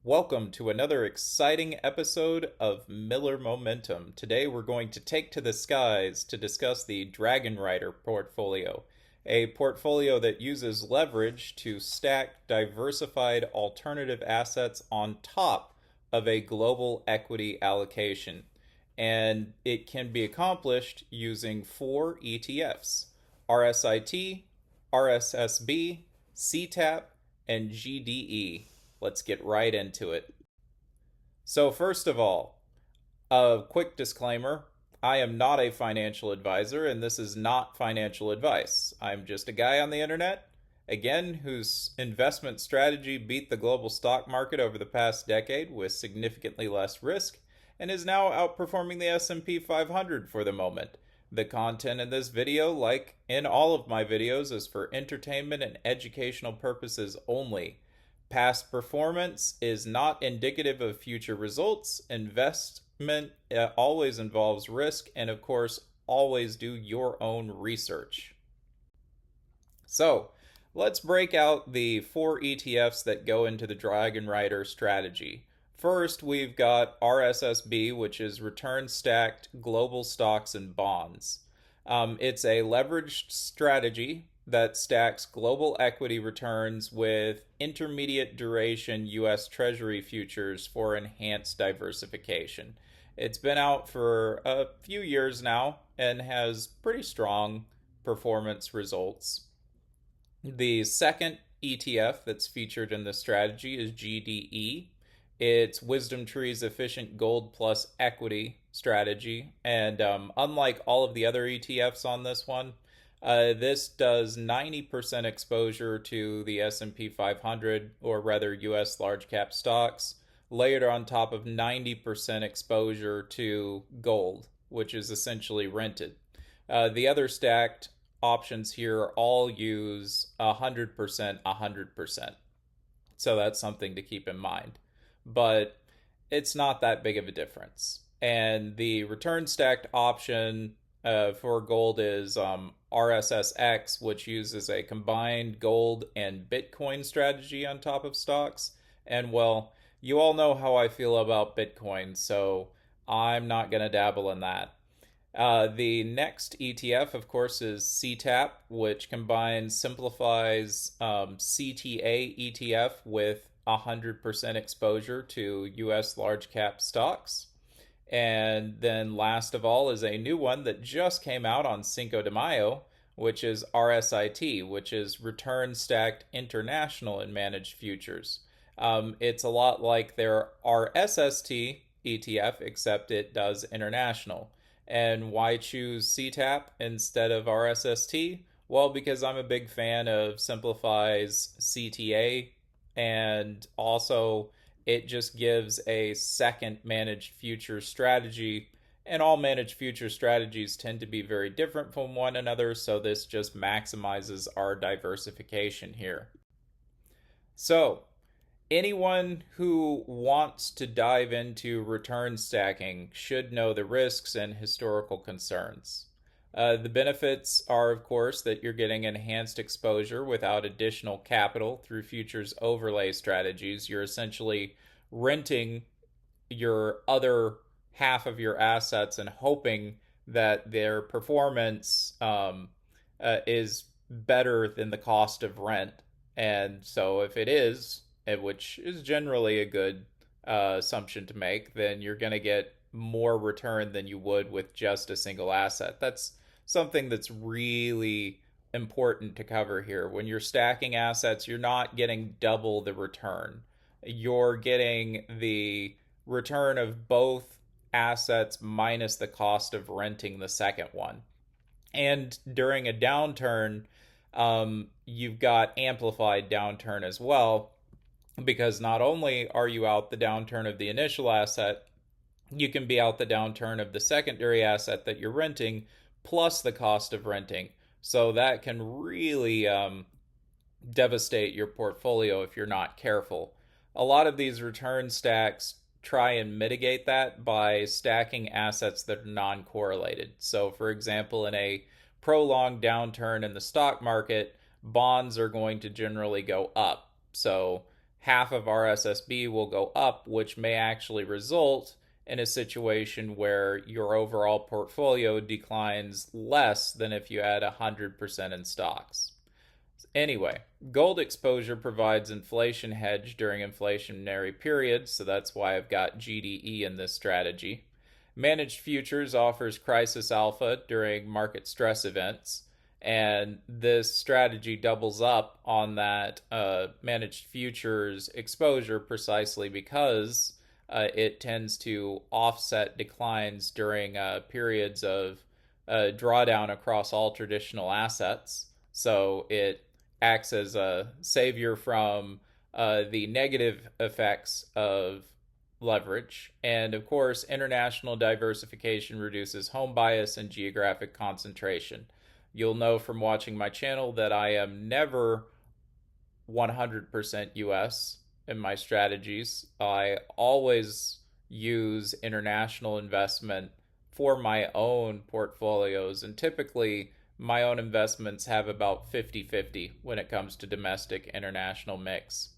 Welcome to another exciting episode of Miller Momentum. Today we're going to take to the skies to discuss the Dragon Rider portfolio, a portfolio that uses leverage to stack diversified alternative assets on top of a global equity allocation. And it can be accomplished using four ETFs: RSIT, RSSB, CTAP, and GDE. Let's get right into it. So, first of all, a quick disclaimer: I am not a financial advisor, and this is not financial advice. I'm just a guy on the internet, again, whose investment strategy beat the global stock market over the past decade with significantly less risk and is now outperforming the S&P 500 for the moment. The content in this video, like in all of my videos, is for entertainment and educational purposes only. Past performance is not indicative of future results. Investment always involves risk, and of course, always do your own research. So, let's break out the four ETFs that go into the Dragon Rider strategy. First, we've got RSSB, which is return stacked global stocks and bonds. It's a leveraged strategy that stacks global equity returns with intermediate duration US Treasury futures for enhanced diversification. It's been out for a few years now and has pretty strong performance results. The second ETF that's featured in this strategy is GDE. It's Wisdom Tree's efficient gold plus equity strategy. And unlike all of the other ETFs on this one, this does 90% exposure to the S&P 500, or rather US large cap stocks, layered on top of 90% exposure to gold, which is essentially rented. The other stacked options here all use 100%, 100%. So that's something to keep in mind. But it's not that big of a difference. And the return stacked option for gold is RSSX, which uses a combined gold and Bitcoin strategy on top of stocks. And well, you all know how I feel about Bitcoin, so I'm not going to dabble in that. The next ETF, of course, is CTAP, which simplifies CTA ETF with 100% exposure to US large cap stocks. And then last of all is a new one that just came out on Cinco de Mayo, which is RSIT, which is Return Stacked International and Managed Futures. It's a lot like their RSST ETF, except it does international. And why choose CTAP instead of RSST? Well, because I'm a big fan of Simplify's CTA, and also it just gives a second managed future strategy, and all managed future strategies tend to be very different from one another, so this just maximizes our diversification here. So, anyone who wants to dive into return stacking should know the risks and historical concerns. The benefits are, of course, that you're getting enhanced exposure without additional capital through futures overlay strategies. You're essentially renting your other half of your assets and hoping that their performance is better than the cost of rent. And so, if it is, which is generally a good assumption to make, then you're going to get more return than you would with just a single asset. That's something that's really important to cover here. When you're stacking assets, you're not getting double the return. You're getting the return of both assets minus the cost of renting the second one. And during a downturn, you've got amplified downturn as well, because not only are you out the downturn of the initial asset, you can be out the downturn of the secondary asset that you're renting, plus the cost of renting. So that can really devastate your portfolio if you're not careful. A lot of these return stacks try and mitigate that by stacking assets that are non-correlated. So, for example, in a prolonged downturn in the stock market, bonds are going to generally go up. So half of RSSB will go up, which may actually result in a situation where your overall portfolio declines less than if you had 100% in stocks. Anyway, gold exposure provides inflation hedge during inflationary periods, so that's why I've got GDE in this strategy. Managed futures offers crisis alpha during market stress events, and this strategy doubles up on that managed futures exposure precisely because it tends to offset declines during periods of drawdown across all traditional assets. So it acts as a savior from the negative effects of leverage. And of course, international diversification reduces home bias and geographic concentration. You'll know from watching my channel that I am never 100% US in my strategies. I always use international investment for my own portfolios, and typically my own investments have about 50-50 when it comes to domestic international mix.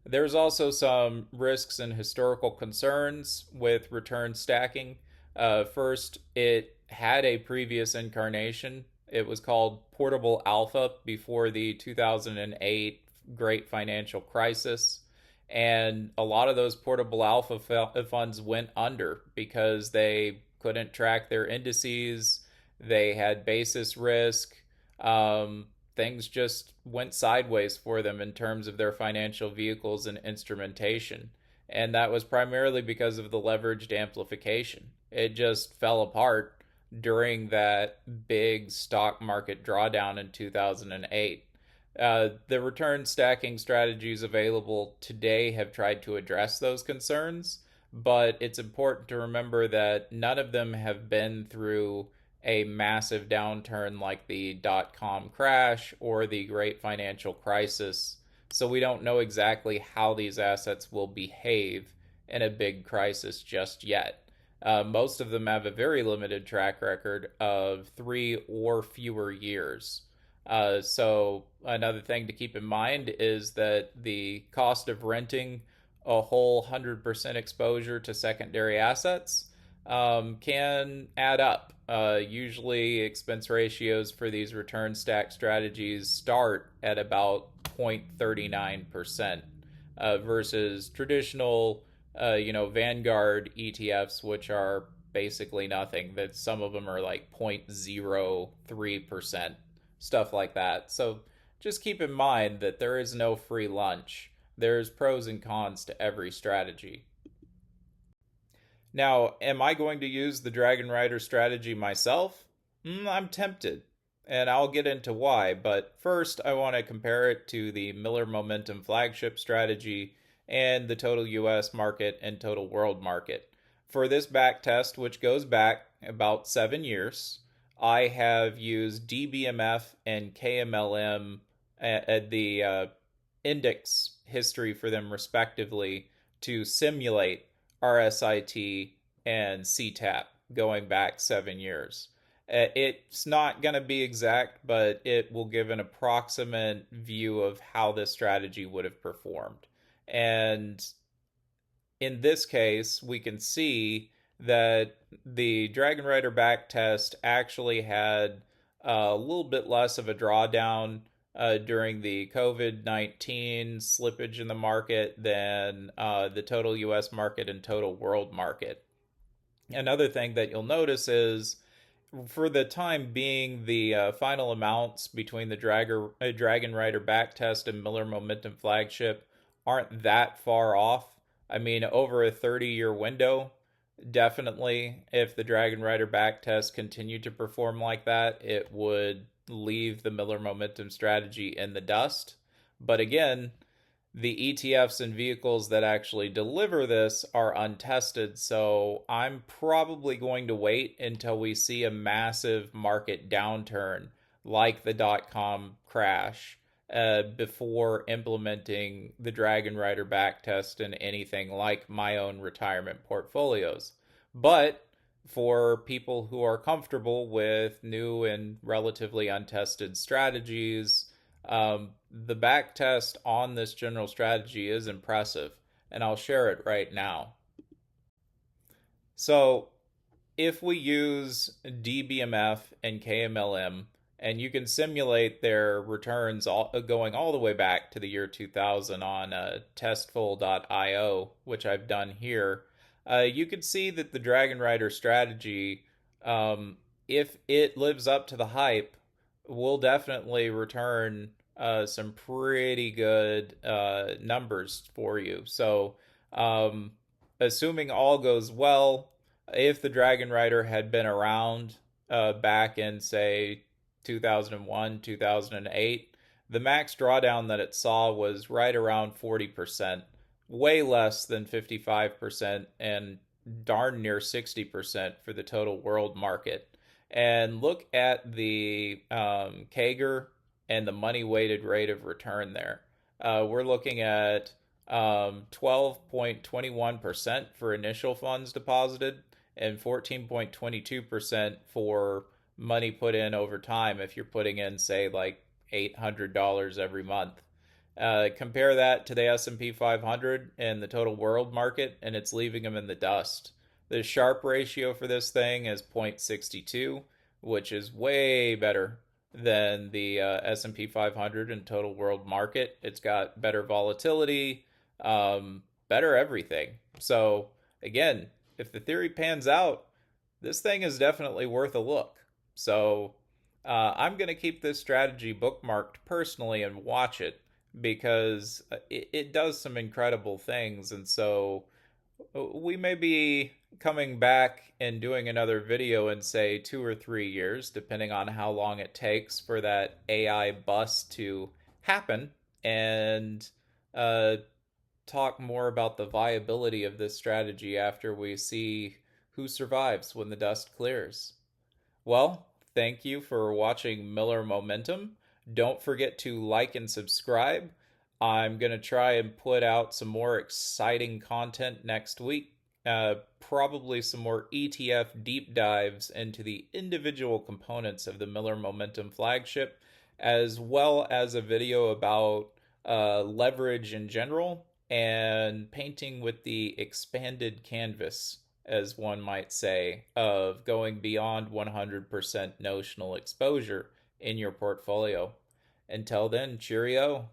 There's also some risks and historical concerns with return stacking. First, it had a previous incarnation. It was called Portable Alpha before the 2008 Great Financial Crisis. And a lot of those Portable Alpha funds went under because they couldn't track their indices, they had basis risk. Things just went sideways for them in terms of their financial vehicles and instrumentation. And that was primarily because of the leveraged amplification. It just fell apart during that big stock market drawdown in 2008. The return stacking strategies available today have tried to address those concerns, but it's important to remember that none of them have been through a massive downturn like the dot-com crash or the great financial crisis. So we don't know exactly how these assets will behave in a big crisis just yet. Most of them have a very limited track record of 3 or fewer years. So another thing to keep in mind is that the cost of renting a whole 100% exposure to secondary assets can add up. Usually, expense ratios for these return stack strategies start at about 0.39% versus traditional, Vanguard ETFs, which are basically nothing. That some of them are like 0.03%, stuff like that. So just keep in mind that there is no free lunch. There's pros and cons to every strategy. Now, am I going to use the Dragon Rider strategy myself? I'm tempted, and I'll get into why. But first, I want to compare it to the Miller Momentum Flagship strategy and the total US market and total world market. For this back test, which goes back about 7 years, I have used DBMF and KMLM at the index history for them respectively to simulate RSIT and CTAP going back 7 years. It's not going to be exact, but it will give an approximate view of how this strategy would have performed. And in this case, we can see that the Dragon Rider backtest actually had a little bit less of a drawdown during the COVID-19 slippage in the market than the total US market and total world market. Another thing that you'll notice is for the time being, the final amounts between the Dragon Rider backtest and Miller Momentum Flagship aren't that far off. I mean, over a 30-year window, definitely, if the Dragon Rider backtest continued to perform like that, it would leave the Miller Momentum strategy in the dust. But again, the ETFs and vehicles that actually deliver this are untested, so I'm probably going to wait until we see a massive market downturn like the dot-com crash before implementing the Dragon Rider backtest in anything like my own retirement portfolios. But for people who are comfortable with new and relatively untested strategies, The back test on this general strategy is impressive, and I'll share it right now. So, if we use DBMF and KMLM, and you can simulate their returns going all the way back to the year 2000 on testful.io, which I've done here, you can see that the Dragon Rider strategy, um, if it lives up to the hype, will definitely return some pretty good numbers for you. So, um, assuming all goes well, if the Dragon Rider had been around back in, say, 2001, 2008, the max drawdown that it saw was right around 40%, way less than 55%, and darn near 60% for the total world market. And look at the CAGR and the money weighted rate of return there. We're looking at 12.21% for initial funds deposited and 14.22% for money put in over time if you're putting in, say, like $800 every month. Compare that to the S&P 500 and the total world market, and it's leaving them in the dust. The Sharpe ratio for this thing is 0.62, which is way better than the S&P 500 and total world market. It's got better volatility, better everything. So again, if the theory pans out, this thing is definitely worth a look. So I'm going to keep this strategy bookmarked personally and watch it because it does some incredible things. And so we may be coming back and doing another video in, say, 2 or 3 years, depending on how long it takes for that AI bust to happen, and uh, talk more about the viability of this strategy after we see who survives when the dust clears. Well, thank you for watching Miller Momentum. Don't forget to like and subscribe. I'm going to try and put out some more exciting content next week. Probably some more ETF deep dives into the individual components of the Miller Momentum flagship, as well as a video about leverage in general and painting with the expanded canvas, as one might say, of going beyond 100% notional exposure in your portfolio. Until then, cheerio.